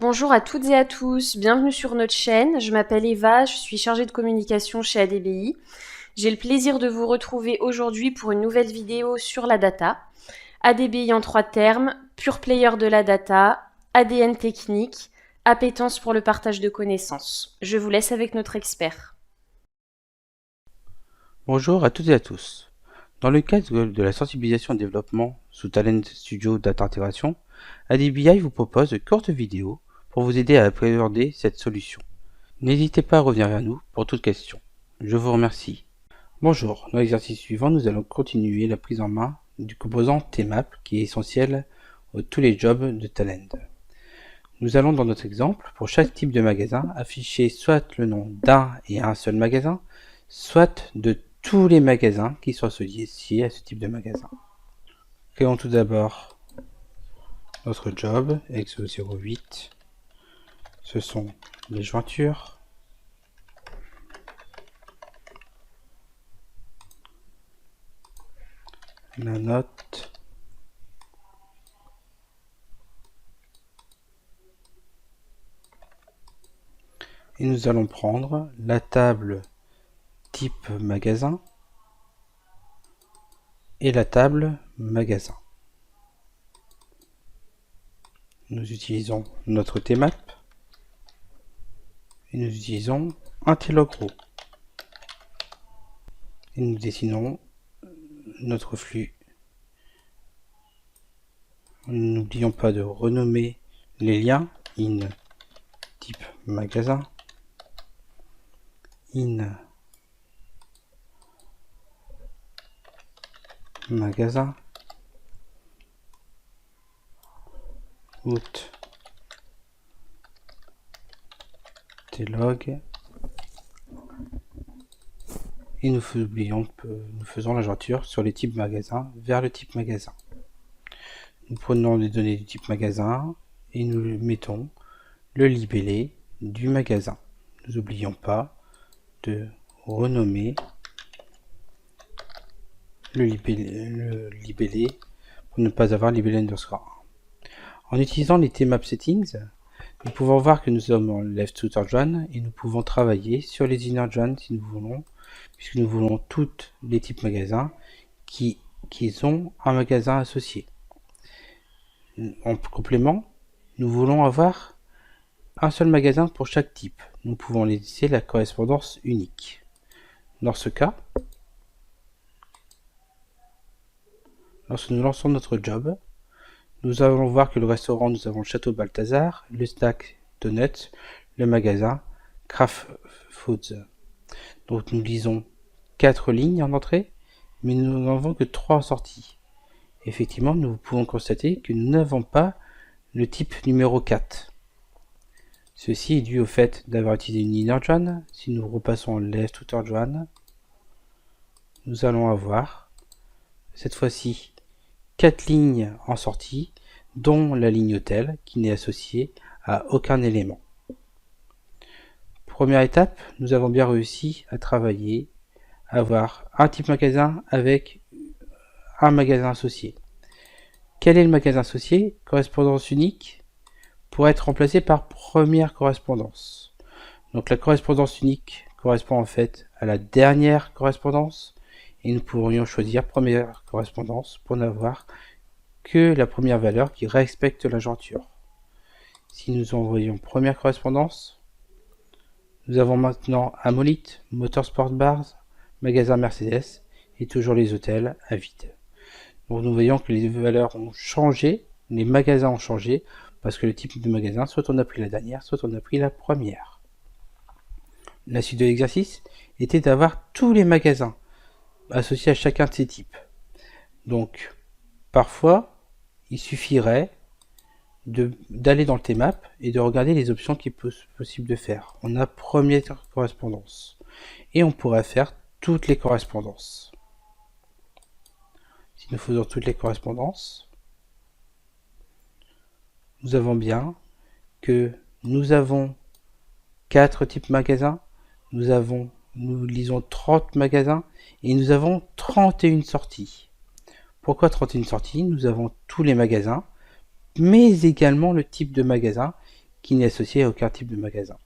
Bonjour à toutes et à tous, bienvenue sur notre chaîne. Je m'appelle Eva, je suis chargée de communication chez ADBI. J'ai le plaisir de vous retrouver aujourd'hui pour une nouvelle vidéo sur la data. ADBI en 3 termes, pure player de la data, ADN technique, appétence pour le partage de connaissances. Je vous laisse avec notre expert. Bonjour à toutes et à tous. Dans le cadre de la sensibilisation et développement sous Talent Studio Data Intégration, ADBI vous propose de courtes vidéos pour vous aider à appréhender cette solution. N'hésitez pas à revenir vers nous pour toute question. Je vous remercie. Bonjour, dans l'exercice suivant, nous allons continuer la prise en main du composant Tmap qui est essentiel à tous les jobs de Talend. Nous allons dans notre exemple, pour chaque type de magasin, afficher soit le nom d'un et un seul magasin, soit de tous les magasins qui sont associés à ce type de magasin. Créons tout d'abord notre job, EXO08. Ce sont les jointures. La note. Et nous allons prendre la table type magasin et la table magasin. Nous utilisons notre Tmap et nous utilisons un T-Log-Row. Et nous dessinons notre flux. N'oublions pas de renommer les liens in type magasin, in magasin, out tlog, et nous faisons la jointure sur les types magasin vers le type magasin. Nous prenons les données du type magasin et nous mettons le libellé du magasin. Nous n'oublions pas de renommer le libellé pour ne pas avoir libellé underscore. En utilisant les Tmap settings, nous pouvons voir que nous sommes en left outer join et nous pouvons travailler sur les inner join si nous voulons, puisque nous voulons tous les types magasins qui ont un magasin associé. En complément, nous voulons avoir un seul magasin pour chaque type. Nous pouvons laisser la correspondance unique. Dans ce cas, lorsque nous lançons notre job, nous allons voir que le restaurant, nous avons le Château Balthazar, le snack Donuts, le magasin Kraft Foods. Donc nous lisons 4 lignes en entrée, mais nous n'en avons que 3 en sortie. Effectivement, nous pouvons constater que nous n'avons pas le type numéro 4. Ceci est dû au fait d'avoir utilisé une inner join. Si nous repassons en left outer join, nous allons avoir cette fois-ci 4 lignes en sortie, dont la ligne hôtel qui n'est associée à aucun élément. Première étape, nous avons bien réussi à travailler, à avoir un type magasin avec un magasin associé. Quel est le magasin associé? Correspondance unique pour être remplacé par première correspondance. Donc la correspondance unique correspond en fait à la dernière correspondance et nous pourrions choisir première correspondance pour n'avoir que la première valeur qui respecte la jointure. Si nous envoyons première correspondance, nous avons maintenant Amolite, Motorsport Bars, magasin Mercedes et toujours les hôtels à vide. Donc nous voyons que les valeurs ont changé, les magasins ont changé, parce que le type de magasin, soit on a pris la dernière, soit on a pris la première. La suite de l'exercice était d'avoir tous les magasins associés à chacun de ces types. Donc, parfois, il suffirait d'aller dans le Tmap et de regarder les options qu'il est possible de faire. On a première correspondance. Et on pourrait faire toutes les correspondances. Si nous faisons toutes les correspondances, nous avons bien que nous avons 4 types magasins, nous lisons 30 magasins et nous avons 31 sorties. Pourquoi 31 sorties? Nous avons tous les magasins, mais également le type de magasin qui n'est associé à aucun type de magasin.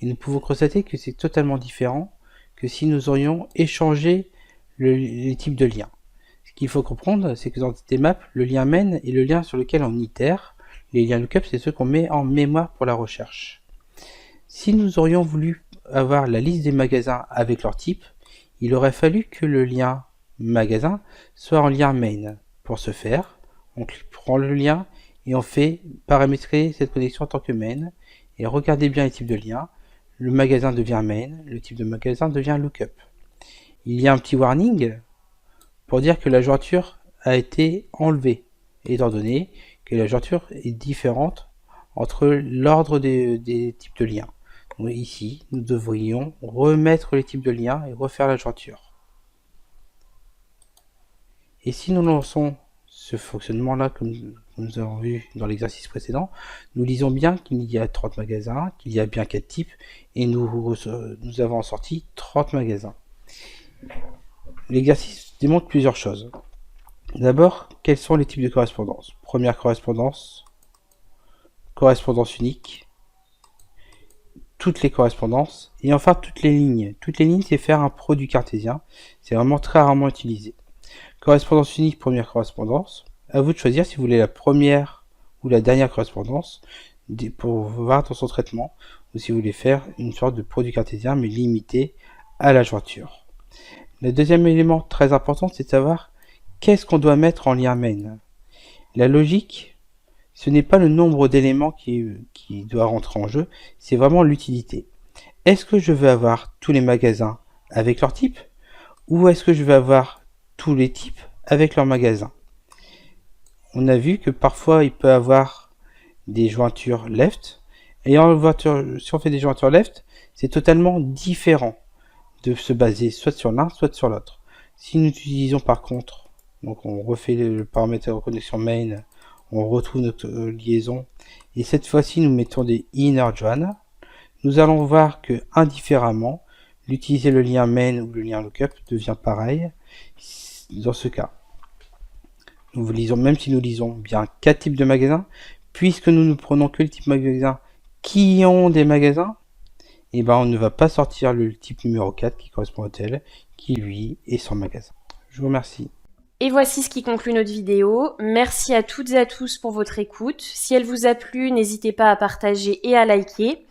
Et nous pouvons constater que c'est totalement différent que si nous aurions échangé les types de liens. Ce qu'il faut comprendre, c'est que dans TMAP, le lien main est le lien sur lequel on itère. Les liens lookup, c'est ceux qu'on met en mémoire pour la recherche. Si nous aurions voulu avoir la liste des magasins avec leur type, il aurait fallu que le lien magasin soit en lien main. Pour ce faire, on prend le lien et on fait paramétrer cette connexion en tant que main. Et regardez bien les types de liens. Le magasin devient main, le type de magasin devient lookup. Il y a un petit warning pour dire que la jointure a été enlevée, étant donné que la jointure est différente entre l'ordre des types de liens. Donc ici, nous devrions remettre les types de liens et refaire la jointure. Et si nous lançons ce fonctionnement-là, comme nous avons vu dans l'exercice précédent, nous lisons bien qu'il y a 30 magasins, qu'il y a bien 4 types, et nous avons en sorti 30 magasins. L'exercice démontre plusieurs choses. D'abord, quels sont les types de correspondance? Première correspondance, correspondance unique, toutes les correspondances, et enfin toutes les lignes. Toutes les lignes, c'est faire un produit cartésien, c'est vraiment très rarement utilisé. Correspondance unique, première correspondance. À vous de choisir si vous voulez la première ou la dernière correspondance pour voir dans son traitement, ou si vous voulez faire une sorte de produit cartésien mais limité à la jointure. Le deuxième élément très important, c'est de savoir qu'est-ce qu'on doit mettre en lien main. La logique, ce n'est pas le nombre d'éléments qui doit rentrer en jeu, c'est vraiment l'utilité. Est-ce que je veux avoir tous les magasins avec leur type, ou est-ce que je veux avoir tous les types avec leur magasin? On a vu que parfois il peut avoir des jointures left, et si on fait des jointures left, c'est totalement différent de se baser soit sur l'un, soit sur l'autre. Si nous utilisons par contre, donc on refait le paramètre de connexion main, on retrouve notre liaison, et cette fois-ci nous mettons des inner join, nous allons voir que indifféremment, l'utiliser le lien main ou le lien lookup devient pareil dans ce cas. Nous lisons, même si nous lisons bien 4 types de magasins, puisque nous ne prenons que les types de magasins qui ont des magasins, et ben on ne va pas sortir le type numéro 4 qui correspond au tel, qui lui est sans magasin. Je vous remercie. Et voici ce qui conclut notre vidéo. Merci à toutes et à tous pour votre écoute. Si elle vous a plu, n'hésitez pas à partager et à liker.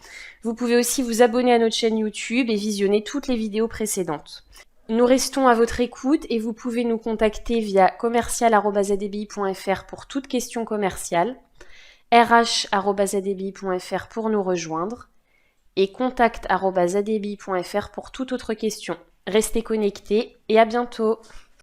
Vous pouvez aussi vous abonner à notre chaîne YouTube et visionner toutes les vidéos précédentes. Nous restons à votre écoute et vous pouvez nous contacter via commercial@adbi.fr pour toute question commerciale, rh@adbi.fr pour nous rejoindre et contact@adbi.fr pour toute autre question. Restez connectés et à bientôt.